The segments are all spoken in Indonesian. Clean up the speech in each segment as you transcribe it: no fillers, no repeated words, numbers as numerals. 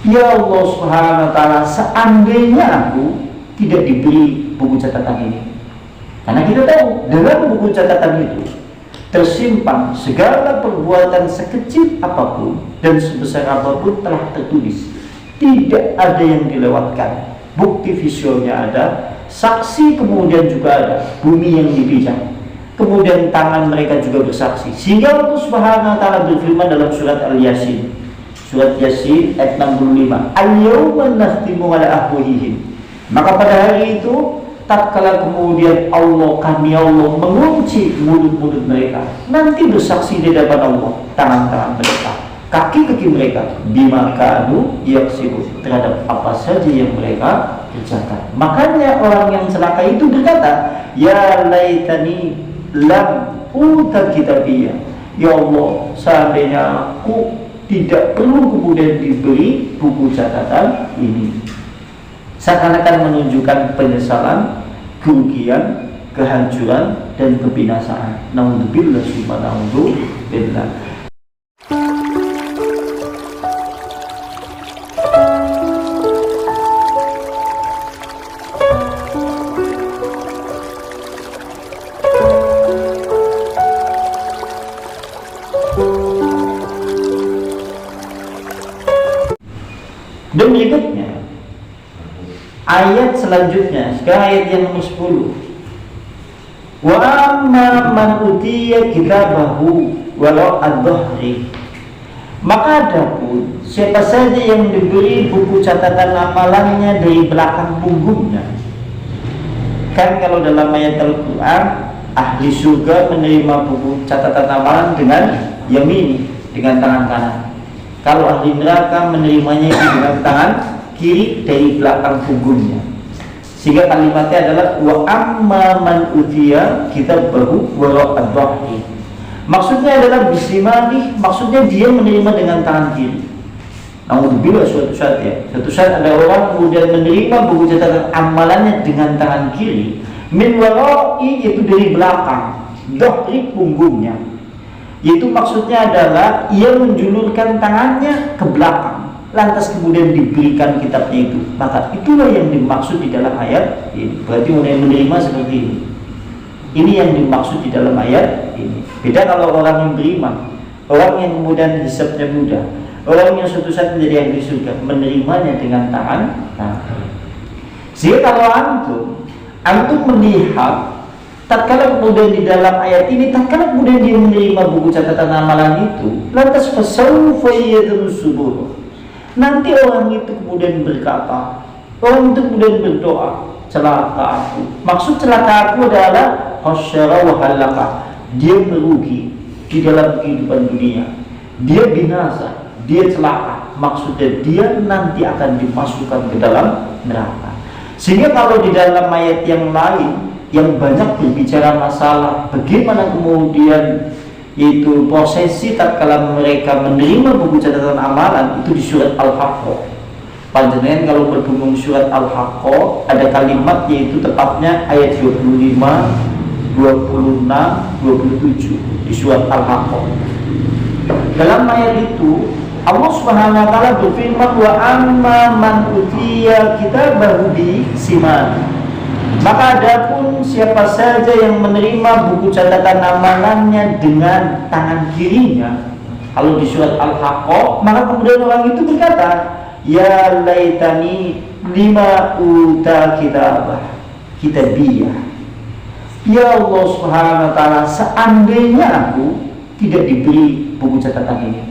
Ya Allah Subhanahu wa ta'ala, seandainya aku tidak diberi buku catatan ini. Karena kita tahu dalam buku catatan itu tersimpan segala perbuatan sekecil apapun dan sebesar apapun telah tertulis. Tidak ada yang dilewatkan. Bukti visualnya ada, saksi kemudian juga ada, bumi yang dipijak, kemudian tangan mereka juga bersaksi. Sehingga Allah Subhanahu wa ta'ala berfirman dalam surat Al-Yasin, surat Yasin ayat 65, Al-yawma nakhtimu ala afwahihim. Maka pada hari itu tatkala kemudian kami Allah mengunci mulut-mulut mereka, nanti bersaksi di hadapan Allah tangan-tangan mereka, kaki-kaki mereka, bima kanu yaksibun, terhadap apa saja yang mereka kerjakan. Makanya orang yang celaka itu berkata, ya laitani lam uta kitabiyah, ya Allah, seandainya aku tidak perlu kemudian diberi buku catatan ini. Seakan-akan menunjukkan penyesalan, kerugian, kehancuran, dan kebinasaan. Naudzubillah summa naudzubillah. Dan berikutnya ayat selanjutnya, sekarang ayat yang nomor 10. Wa amma man utiya kitabahu walau ad-dhahri. Maka adapun siapa saja yang diberi buku catatan amalannya dari belakang punggungnya. Kan kalau dalam ayat Al-Quran, ahli surga menerima buku catatan amalan dengan yamini, dengan tangan kanan. Kalau ahli neraka menerimanya itu dengan tangan kiri dari belakang punggungnya. Sehingga kalimatnya adalah wa amma man utiya kitabahu wara ad-dhahri. Maksudnya adalah bisimani, maksudnya dia menerima dengan tangan kiri. Namun bila suatu saat ada orang kemudian menerima buku catatan amalannya dengan tangan kiri, min warai, itu dari belakang, dhahri, punggungnya. Itu maksudnya adalah ia menjulurkan tangannya ke belakang, lantas kemudian diberikan kitabnya itu. Maka itulah yang dimaksud di dalam ayat ini. Berarti menerima seperti ini. Ini yang dimaksud di dalam ayat ini. Beda kalau orang yang beriman, orang yang kemudian hisabnya mudah, orang yang suatu saat menjadi ahli surga, menerimanya dengan tangan kanan. Sehingga kalau antum melihat tatkala kemudian di dalam ayat ini, tatkala kemudian dia menerima buku catatan amalan itu, lantas fasawfa yadrusubuh. Nanti orang itu kemudian berkata, orang itu kemudian berdoa, celaka aku. Maksud celaka aku adalah hasyara wa halaka. Dia merugi di dalam kehidupan dunia. Dia binasa, dia celaka. Maksudnya dia nanti akan dimasukkan ke dalam neraka. Sehingga kalau di dalam ayat yang lain yang banyak berbicara masalah bagaimana kemudian itu prosesi tatkala mereka menerima buku catatan amalan, itu di surat Al-Haqqah. Panjenengan kalau berhubung surat Al-Haqqah ada kalimat, yaitu tepatnya ayat 25, 26, 27 di surat Al-Haqqah. Dalam ayat itu Allah Subhanahu wa ta'ala berfirman, wa amma man utiya kitabahu bi siman. Maka adapun siapa saja yang menerima buku catatan amalannya dengan tangan kirinya, kalau di surat Al-Haqqah, maka kemudian orang itu berkata, ya laitani lima uta kitabiyah. Ya Allah Subhanahu wa ta'ala, seandainya aku tidak diberi buku catatan ini.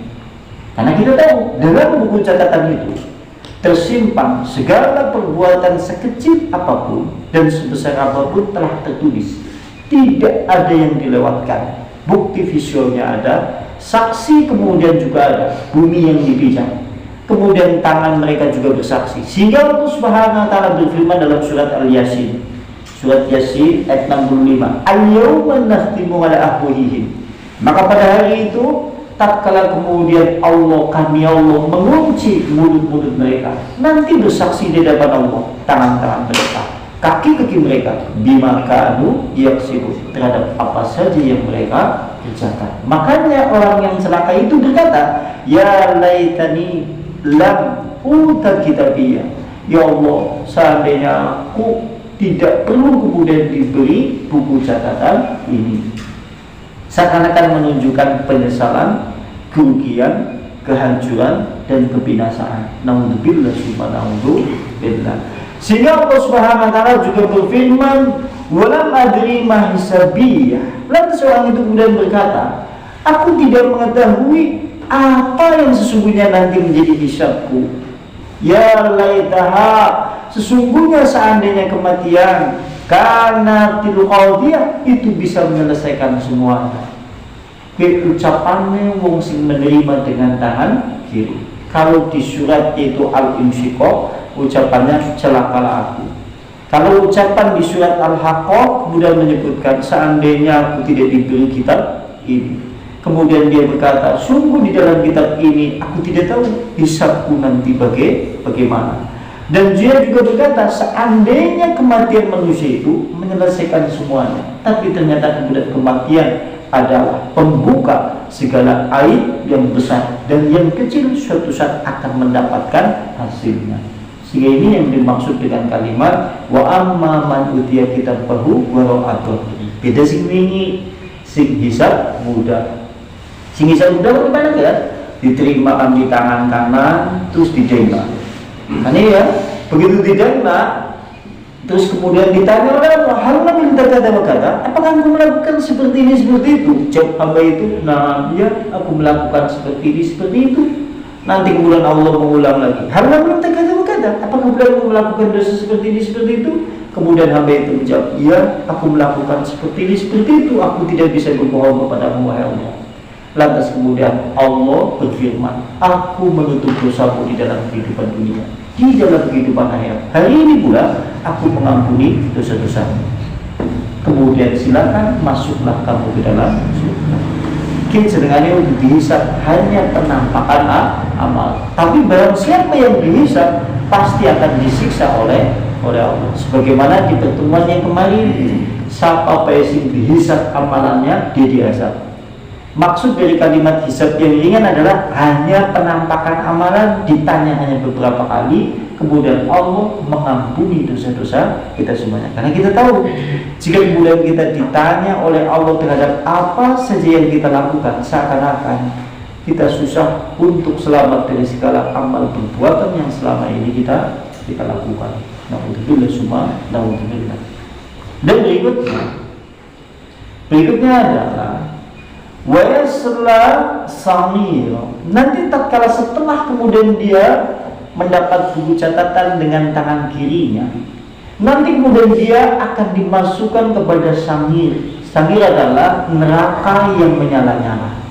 Karena kita tahu dalam buku catatan itu tersimpan segala perbuatan sekecil apapun dan sebesar apapun telah tertulis. Tidak ada yang dilewatkan. Bukti visualnya ada, saksi kemudian juga ada, bumi yang dipijak, kemudian tangan mereka juga bersaksi. Sehingga Allah Subhanahu wa ta'ala berfirman dalam surat Al-Yasin, surat Yasin ayat 65, Al-yawma nakhtimu ala afwahihim. Maka pada hari itu tatkala kemudian kami Allah mengunci mulut-mulut mereka, nanti bersaksi di hadapan Allah tangan-tangan mereka, kaki-kaki mereka, bima kanu yaksibun, terhadap apa saja yang mereka kerjakan. Makanya orang yang celaka itu berkata, ya laitani lam uta kitabiyah. Ya Allah, seandainya aku tidak perlu kemudian diberi buku catatan ini. Seakan-akan menunjukkan penyesalan, kerugian, kehancuran, dan kebinasaan. Naudzubillah summa naudzubillah. Sehingga Allah Subhanahu wa taala juga berfirman, "Walam adri ma hisabiyah." Lalu seorang itu kemudian berkata, "Aku tidak mengetahui apa yang sesungguhnya nanti menjadi hisabku." Ya laitaha, sesungguhnya seandainya kematian karena tilqadiyah itu bisa menyelesaikan semuanya. Ucapannya wong sing menerima dengan tangan kiri. Kalau di surat itu Al-Insyiqaq, ucapannya celakalah aku. Kalau ucapan di surat Al-Haqqah kemudian menyebutkan seandainya aku tidak diberi kitab ini. Kemudian dia berkata, sungguh di dalam kitab ini aku tidak tahu hisabku nanti bagaimana. Dan dia juga berkata, seandainya kematian manusia itu menyelesaikan semuanya, tapi ternyata kemudian kematian adalah pembuka segala aib yang besar dan yang kecil suatu saat akan mendapatkan hasilnya. Sehingga ini yang dimaksud dengan kalimat wa amma man utiya kitabahu wara'a dhahrihi. Beda sing wingi, sing hisab mudah. Sing hisab mudah bagaimana ya? Diterima di tangan kanan terus diterima. Nah ini ya, begitu diterima terus kemudian ditanya oleh Allah, hal minta kata, apakah aku melakukan seperti ini seperti itu? Jawab hamba itu, nah ya aku melakukan seperti ini seperti itu. Nanti kemudian Allah mengulang lagi, hal minta kata, apakah aku melakukan dosa seperti ini seperti itu? Kemudian hamba itu menjawab, iya aku melakukan seperti ini seperti itu. Aku tidak bisa berbohong kepadamu wahai Allah. Lantas kemudian Allah berfirman, aku menutup dosamu di dalam kehidupan dunia, di dalam kehidupan akhirat. Hari ini pula aku mengampuni dosa-dosamu. Kemudian silakan masuklah kamu ke dalam surga. Mungkin sedengannya untuk dihisab hanya penampakan amal, tapi barang siapa yang dihisab pasti akan disiksa oleh Allah. Sebagaimana di pertemuan yang kemarin, siapa yang dihisab amalannya dia diazab. Maksud dari kalimat hisab yang ringan adalah hanya penampakan amalan, ditanya hanya beberapa kali, kemudian Allah mengampuni dosa-dosa kita semuanya. Karena kita tahu, jika kemudian kita ditanya oleh Allah terhadap apa saja yang kita lakukan, seakan-akan kita susah untuk selamat dari segala amal perbuatan yang selama ini kita lakukan. Naudzubillah summa naudzubillah. Dan berikutnya adalah Wayasla samir. Nanti tatkala setelah kemudian dia mendapat buku catatan dengan tangan kirinya, nanti kemudian dia akan dimasukkan kepada samir. Samir adalah neraka yang menyala-nyala.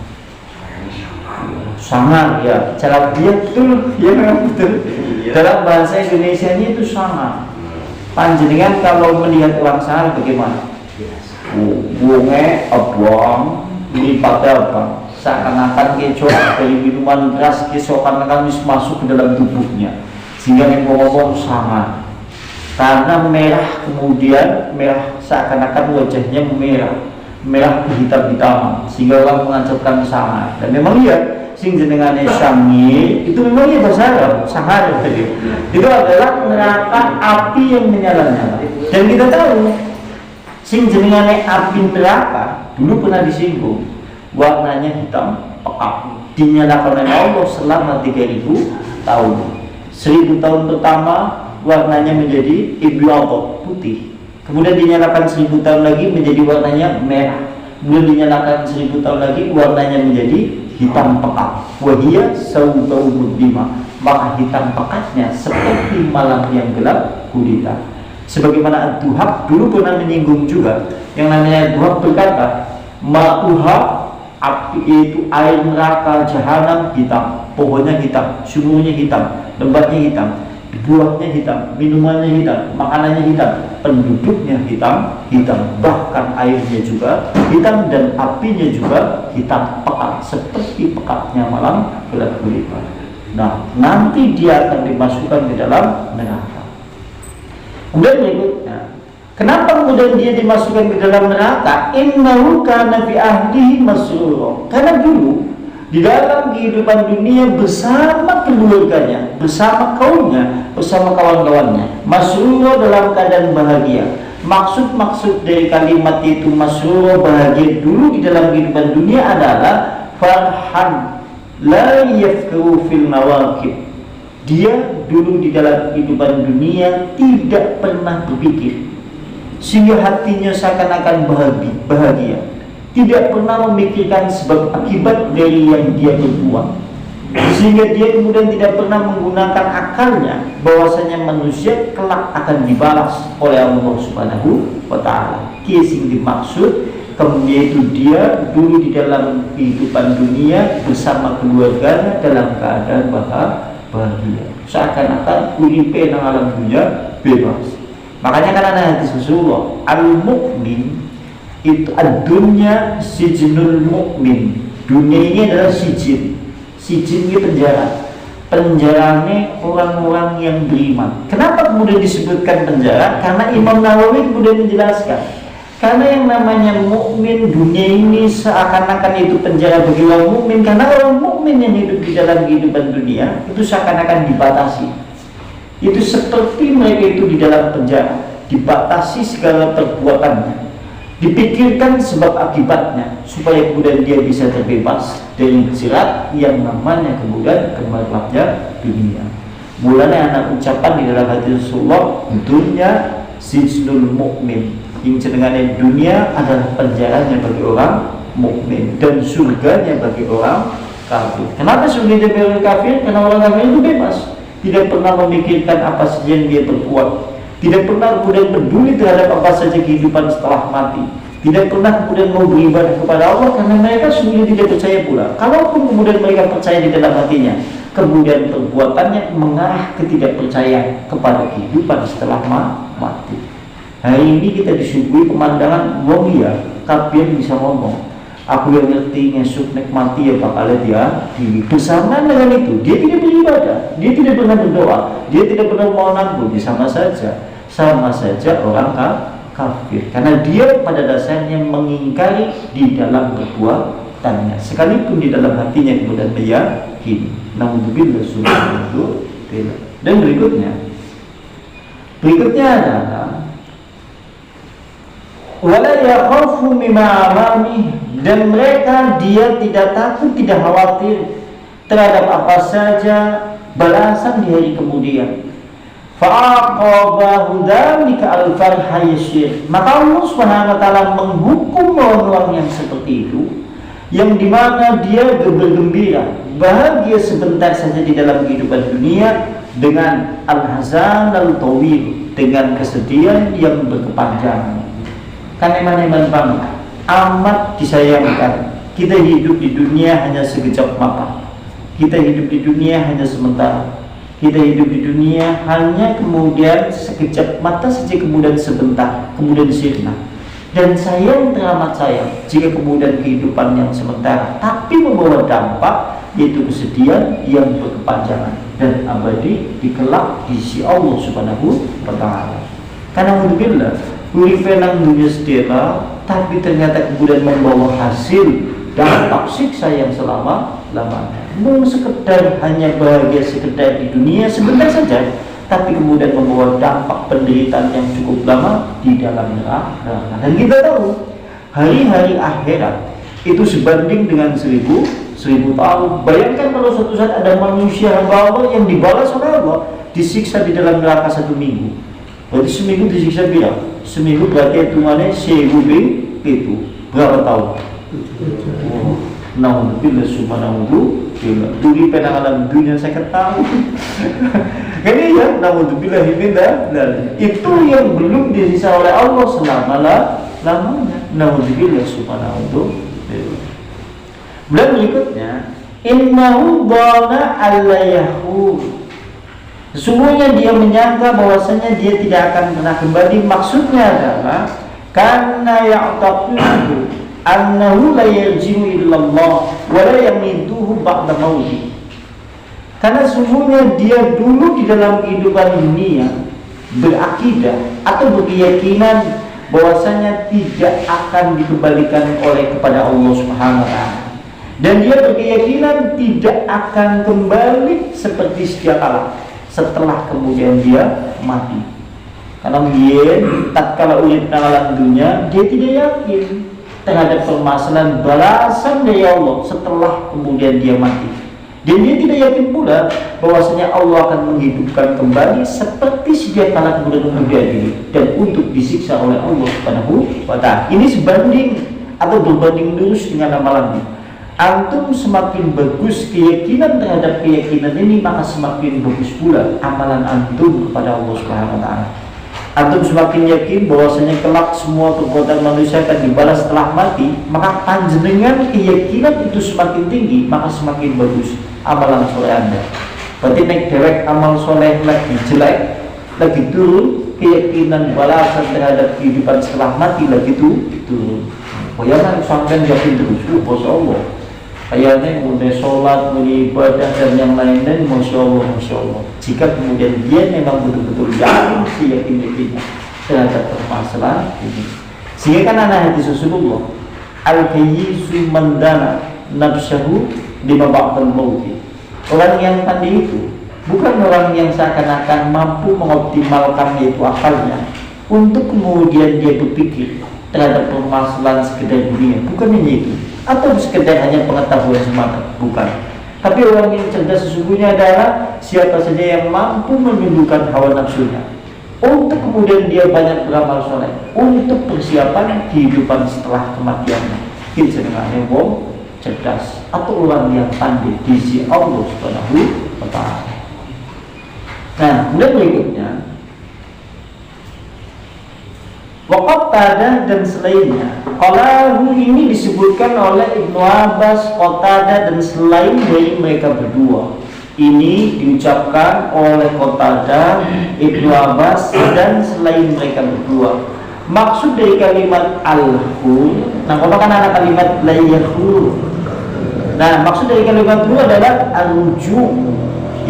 Sangar ya, cara dia betul, ya memang betul. Dalam bahasa Indonesia ini itu sangar. Panjenengan kalau melihat orang sangar bagaimana? Wonge abang ini pada apa? Seakan-akan kecoa dari minuman keras, seakan-akan masuk ke dalam tubuhnya, sehingga yang ngomong sangat. Karena merah, kemudian merah, seakan-akan wajahnya merah kehitam-hitaman, sehingga orang mengancapkan sangat. Dan memang iya, sing jenengane sangi itu memang iya bahasa Arab, sangat itu adalah neraka api yang menyala-nyala. Dan kita tahu, sing jenengane api neraka dulu pernah disinggung, warnanya hitam pekat, dinyalakan oleh Allah selama 3000 tahun. 1000 tahun pertama warnanya menjadi ibyadh, putih. Kemudian dinyalakan 1000 tahun lagi menjadi warnanya merah. Kemudian dinyalakan 1000 tahun lagi warnanya menjadi hitam pekat. Wahia saudau mudlima, maka hitam pekatnya seperti malam yang gelap gulita. Sebagaimana Ad-Duhab dulu pernah menyinggung juga, yang namanya Ad-Duhab berkata, ma'uha, api itu air neraka jahanam hitam, pohonnya hitam, sumurnya hitam, lembahnya hitam, buahnya hitam, minumannya hitam, makanannya hitam, penduduknya hitam, bahkan airnya juga hitam dan apinya juga hitam pekat, seperti pekatnya malam gelap gulita. Nah, nanti dia akan dimasukkan ke dalam neraka. Kemudian berikutnya, kenapa kemudian dia dimasukkan ke dalam neraka? Innahu kana fi ahdihi masrura. Karena dulu di dalam kehidupan dunia bersama keluarganya, bersama kaumnya, bersama kawan-kawannya, masrura dalam keadaan bahagia. Maksud dari kalimat itu masrura bahagia dulu di dalam kehidupan dunia adalah farhan la yafkaru fil nawaqib. Dia dulu di dalam kehidupan dunia tidak pernah berpikir, sehingga hatinya seakan-akan bahagia, tidak pernah memikirkan sebab akibat dari yang dia berbuat, sehingga dia kemudian tidak pernah menggunakan akalnya bahwasanya manusia kelak akan dibalas oleh Allah Subhanahu wa Ta'ala. Kisah dimaksud kemudian itu dia dulu di dalam kehidupan dunia bersama keluarganya dalam keadaan bahagia, seakan-akan uripe nang alam dunia bebas. Makanya kan ada hadis Rasulullah, al-mu'min itu ad-dunya sijnul mu'min. Dunia ini adalah sijin ini penjaranya orang-orang yang beriman. Kenapa kemudian disebutkan penjara? Karena Imam Nawawi kemudian menjelaskan, karena yang namanya mukmin dunia ini seakan-akan itu penjara bagi orang mukmin, karena orang mukmin yang hidup di dalam kehidupan dunia itu seakan-akan dibatasi. Itu seperti mereka itu di dalam penjara, dibatasi segala perbuatannya, dipikirkan sebab akibatnya supaya kemudian dia bisa terbebas dari jerat yang namanya kemudian gemerlapnya dunia. Mulanya anak ucapan di dalam hati Rasulullah, dunia sijnul mukmin, yang cenderungnya dunia adalah penjaranya bagi orang mukmin dan surganya bagi orang kafir. Kenapa surganya bagi orang kafir? Karena orang kafir itu bebas, tidak pernah memikirkan apa saja yang dia berbuat, tidak pernah kemudian peduli terhadap apa saja kehidupan setelah mati, tidak pernah kemudian mau beribadah kepada Allah karena mereka sendiri tidak percaya pula. Kalaupun kemudian mereka percaya di dalam hatinya, kemudian perbuatannya mengarah ketidakpercayaan kepada kehidupan setelah mati. Hari ini kita disuguhi pemandangan wong ya, kafir bisa ngomong, aku yang ngerti ngesuk nikmati ya bakal dia diri. Bersama dengan itu dia tidak beribadah, dia tidak pernah berdoa, dia tidak pernah mohon ampun. Sama saja orang kafir, karena dia pada dasarnya mengingkari di dalam perbuatannya, sekalipun di dalam hatinya kemudian meyakini. Naudzubillah subhanahu. Dan berikutnya adalah wala yakhafu mimma amami, dan mereka dia tidak takut, tidak khawatir terhadap apa saja balasan di hari kemudian. Fa'aqabahu dzalika al-farha yasir, maka Allah Subhanahu wa taala menghukum orang-orang yang seperti itu, yang dimana dia bergembira, bahagia sebentar saja di dalam kehidupan dunia, dengan al-hazan al-tawil, dengan kesedihan yang berkepanjangan. Kan eman-eman banget, amat disayangkan kita hidup di dunia hanya sekejap mata, kita hidup di dunia hanya sementara, kita hidup di dunia hanya kemudian sekejap mata saja, kemudian sebentar, kemudian sirna. Dan sayang teramat sayang jika kemudian kehidupan yang sementara tapi membawa dampak, yaitu kesedihan yang berkepanjangan dan abadi di kelak di sisi Allah Subhanahu wa Ta'ala. Karena alhamdulillah uripenang dunia setela, tapi ternyata kemudian membawa hasil dampak siksa yang selama-lamanya. Mau sekedar hanya bahagia sekedar di dunia sebentar saja, tapi kemudian membawa dampak penderitaan yang cukup lama di dalam neraka. Dan kita tahu hari-hari akhirat itu sebanding dengan seribu tahun. Bayangkan kalau suatu saat ada manusia hamba Allah yang dibalas oleh Allah, disiksa di dalam neraka 1 minggu. Berarti seminggu disiksa berapa? Seminggu berarti hitungannya 1000 itu berapa tahun? Naudzubillah subhanahu. Duri penanganan dunia saya ketahui. Ini ya, naudzubillah itu yang belum disisa oleh Allah selama-lamanya. Naudzubillah subhanahu. Dan berikutnya, innahu dhana alla yahur, sesungguhnya dia menyangka bahwasanya dia tidak akan pernah kembali. Maksudnya adalah karena ya'taqidu annahu la yarji'u illallah wa la yamiduhu ba'da mauti, karena sesungguhnya dia dulu di dalam kehidupan dunia berakidah atau berkeyakinan bahwasanya tidak akan dikembalikan oleh kepada Allah Subhanahu wa Ta'ala. Dan dia berkeyakinan tidak akan kembali seperti sedia kala setelah kemudian dia mati. Karena dia tatkala urip alam dunia, dia tidak yakin terhadap permasalahan balasan dari Allah setelah kemudian dia mati. Dan dia tidak yakin pula bahwasanya Allah akan menghidupkan kembali seperti sedia kala kemudian terjadi dan untuk disiksa oleh Allah Subhanahu wa Ta'ala. Ini sebanding atau berbanding lurus dengan amalannya. Antum semakin bagus keyakinan terhadap keyakinan ini, maka semakin bagus pula amalan antum kepada Allah Subhanahu wa Ta'ala. Antum semakin yakin bahwasanya kelak semua perbuatan manusia akan dibalas setelah mati, maka panjenengan keyakinan itu semakin tinggi, maka semakin bagus amalan soleh Anda. Berarti naik dewek amal soleh lagi jelek, lagi turun, keyakinan balasan terhadap kehidupan setelah mati lagi turun. Bayangkan sampai yakin terus, Masya Allah. Kayaknya mulai sholat, mulai ibadah dan yang lain-lain, Masya Allah. Jika kemudian dia memang betul-betul yakin yakin-yakinnya terhadap permasalahan ini. Sehingga kan anak hadis Rasulullah, al-kayyisu mandana nafsahu lima ba'dal mauti. Orang yang pandai itu bukan orang yang seakan-akan mampu mengoptimalkan yaitu akalnya untuk kemudian dia berpikir terhadap permasalahan sekedar dunia, bukan hanya itu, atau sekedar hanya pengetahuan semata, bukan. Tapi orang yang cerdas sesungguhnya adalah siapa saja yang mampu menundukkan hawa nafsunya untuk kemudian dia banyak beramal soleh untuk persiapan kehidupan setelah kematiannya. Ini sebenarnya wong cerdas atau orang yang pandai di sisi Allah Subhanahu wa Ta'ala. Nah, kemudian berikutnya Qatadah dan selainnya. Qalahu ini disebutkan oleh Ibnu Abbas, Qatadah dan selain dari mereka berdua. Ini diucapkan oleh Qatadah, Ibnu Abbas dan selain mereka berdua. Maksud dari kalimat al-hur, nah kalau kan ada kalimat la yahur. Nah, maksud dari kalimat itu adalah al-ruju',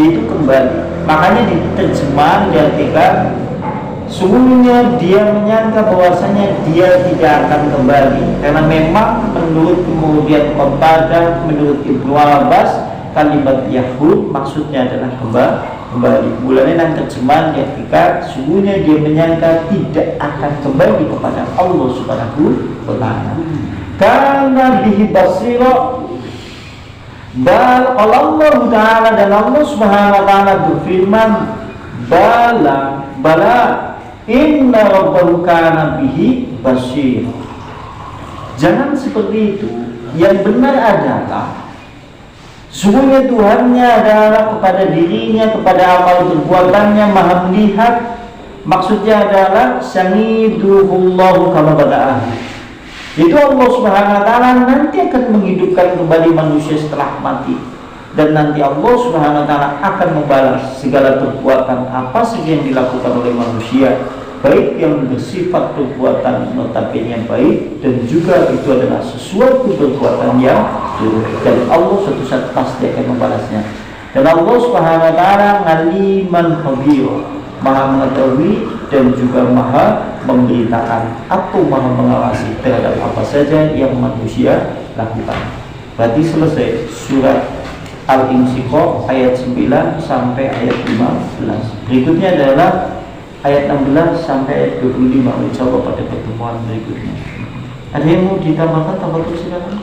yaitu kembali. Makanya diterjemah diartikan sungguhnya dia menyangka bahwasanya dia tidak akan kembali, karena memang menurut kemudian Qatadah, menurut Ibnu Abbas, kalimat Yahud maksudnya adalah kembali. Bulannya dan terjemahan diartikan sungguhnya dia menyangka tidak akan kembali kepada Allah Subhanahu wa Ta'ala. Karena bihi basira, bal Allah Ta'ala, dan Allah Subhanahu wa Ta'ala berfirman, bala inna rabbahu kana bihi basir. Jangan seperti itu. Yang benar adalah sungguhnya Tuhannya adalah kepada dirinya, kepada amal perbuatannya maha melihat. Maksudnya adalah samiduhullahu kama bada'ah. Itu Allah Subhanahu wa Ta'ala nanti akan menghidupkan kembali manusia setelah mati. Dan nanti Allah Subhanahu wa Ta'ala akan membalas segala perbuatan apa saja yang dilakukan oleh manusia, baik yang bersifat perbuatan notabene baik dan juga itu adalah sesuatu perbuatan yang buruk, dan Allah suatu saat pasti akan membalasnya. Dan Allah Subhanahu wa Ta'ala ngaliman khabir, maha mengetahui dan juga maha memberitakan atau maha mengawasi terhadap apa saja yang manusia lakukan. Berarti selesai surat Al-Insyiqaq ayat 9 sampai ayat 15. Berikutnya adalah ayat 16 sampai ayat 25. Insyaallah pada pertemuan berikutnya. Ada yang mau ditambahkan? Tambah silakan.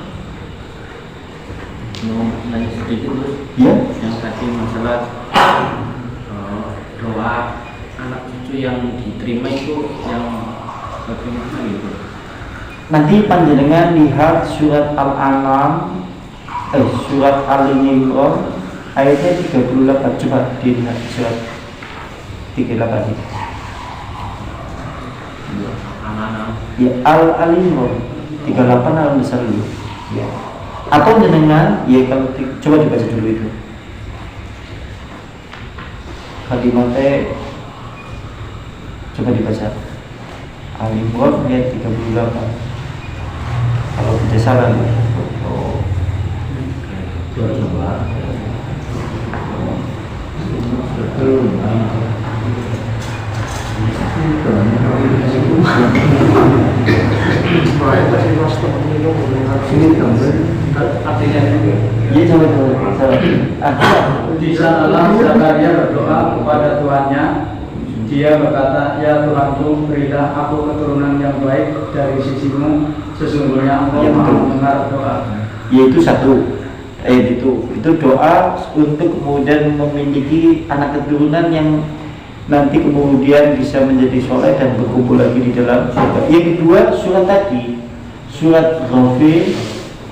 Mau nanya sedikit dulu. Ya. Yang tadi masalah doa anak cucu yang diterima itu yang bagaimana gitu? Nanti panjenengan lihat surat Al-An'am, surat Al-Imran ayatnya 38. Coba dilihat surat 38 ini. Ya, Al-Imran 38 al-besar dulu. Ya. Atau jenengan ya kalau coba dibaca dulu itu. Kalimatnya coba dibaca. Al-Imran ayat 38. Kalau tidak salah ya. Sini Artinya juga. Iya, coba. Di sanalah Zakaria berdoa kepada Tuhannya. Dia berkata, ya Tuhanku, berilah aku keturunan yang baik dari sisimu. Sesungguhnya Engkau Ya, Maha betul. mendengar doa. Yaitu satu itu doa untuk kemudian memiliki anak keturunan yang nanti kemudian bisa menjadi soleh dan berkumpul lagi di dalam surga. Yang kedua, surat tadi, surat Ghafir,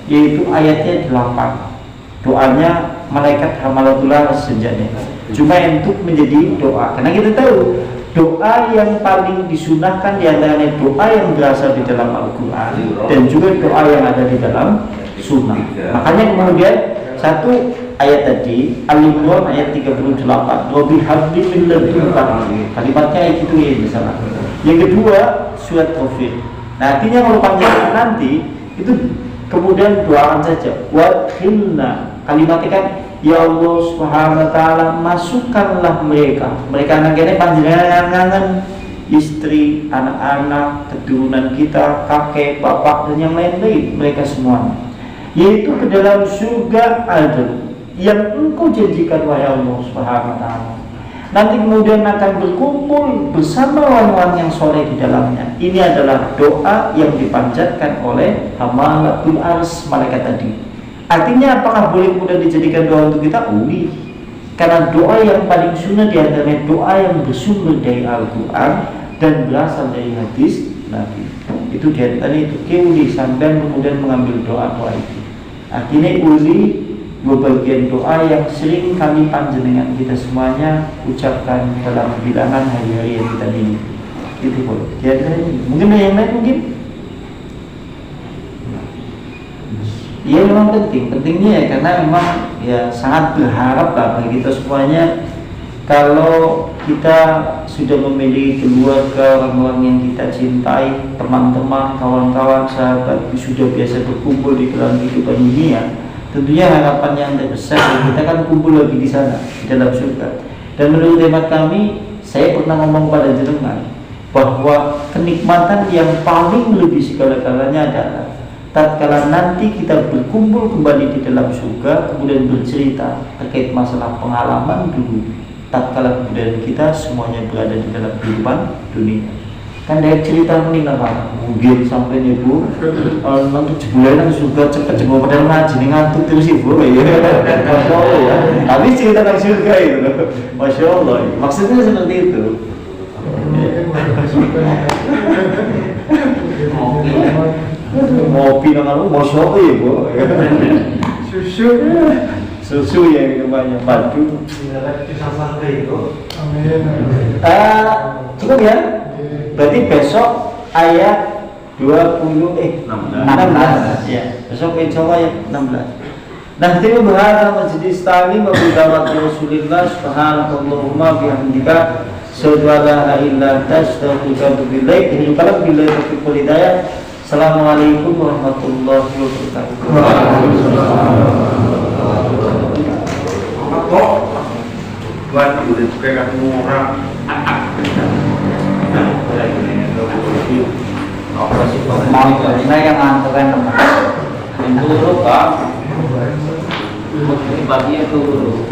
yaitu ayatnya 8. Doanya malaikat hamalatul ars sejatnya. Cuma untuk menjadi doa, karena kita tahu doa yang paling disunahkan diantaranya doa yang berasal di dalam Al-Quran dan juga doa yang ada di dalam sunnah. Makanya kemudian satu ayat tadi Al-Imran ayat 38, Rabbi habli min ladunka, kalimatnya itu ya misalnya. Yang kedua surat Ghafir. Nah artinya kalau panjang nanti itu kemudian doakan saja wadkhilna, kalimatnya kan ya Allah subhanahu wa ta'ala masukkanlah mereka anak-anaknya panjenengan istri, anak-anak, keturunan kita, kakek, bapak dan yang lain-lain, mereka semua yaitu ke dalam surga adil yang engkau janjikan wahai Allah subhanahu wa ta'ala. Nanti kemudian akan berkumpul bersama orang-orang yang soleh di dalamnya. Ini adalah doa yang dipanjatkan oleh hamalatul ars, malaikat tadi. Artinya apakah boleh kemudian dijadikan doa untuk kita? Boleh. Karena doa yang paling sunnah diantaranya doa yang bersumber dari Al-Quran dan berasal dari hadis Nabi. Itu diantaranya itu keuli sampai kemudian mengambil doa-doa itu. Artinya uli dua bagian doa yang sering kami panjenengan kita semuanya ucapkan dalam bilangan hari-hari yang kita miliki. Itu boleh. Diantaranya mungkin ada yang lain mungkin. Iya memang pentingnya ya, karena memang ya sangat berharap lah bagi kita semuanya kalau kita sudah memiliki keluarga, orang-orang yang kita cintai, teman-teman, kawan-kawan, sahabat sudah biasa berkumpul di dalam kehidupan dunia. Tentunya harapan yang terbesar kita kan kumpul lagi di sana di dalam surga. Dan menurut hemat kami, saya pernah ngomong pada jenengan bahwa kenikmatan yang paling lebih segala-galanya adalah tatkala nanti kita berkumpul kembali di dalam surga, kemudian bercerita terkait masalah pengalaman dulu, tatkala kemudian kita semuanya berada di dalam kehidupan dunia. Kan dari cerita ini lah, mungkin sampai nih bu, nanti sebulan surga cepet cepet padahal ngaji nih ngantuk terus ibu, ya, masya Allah ya. Tapi cerita tentang surga itu, masya Allah. Maksudnya seperti itu. Ngopi dengan masya Allah ya bu. Susu yang namanya madu. Cukup ya. Berarti besok ayat 16 ya. Besok insya Allah ayat 16. Nahtimu berhadap majelis ta'lim wa bidawat Rasulillah subhanakallahumma bihamdika asyhadu an la ilaha illa anta astaghfiruka wa atubu ilaik. Hidupalah billahi taufiq wal hidayah. Assalamualaikum warahmatullahi wabarakatuh. Buat udah kayak murah. Mau karena yang nganterin teman. Dulu Pak, bagian dulu.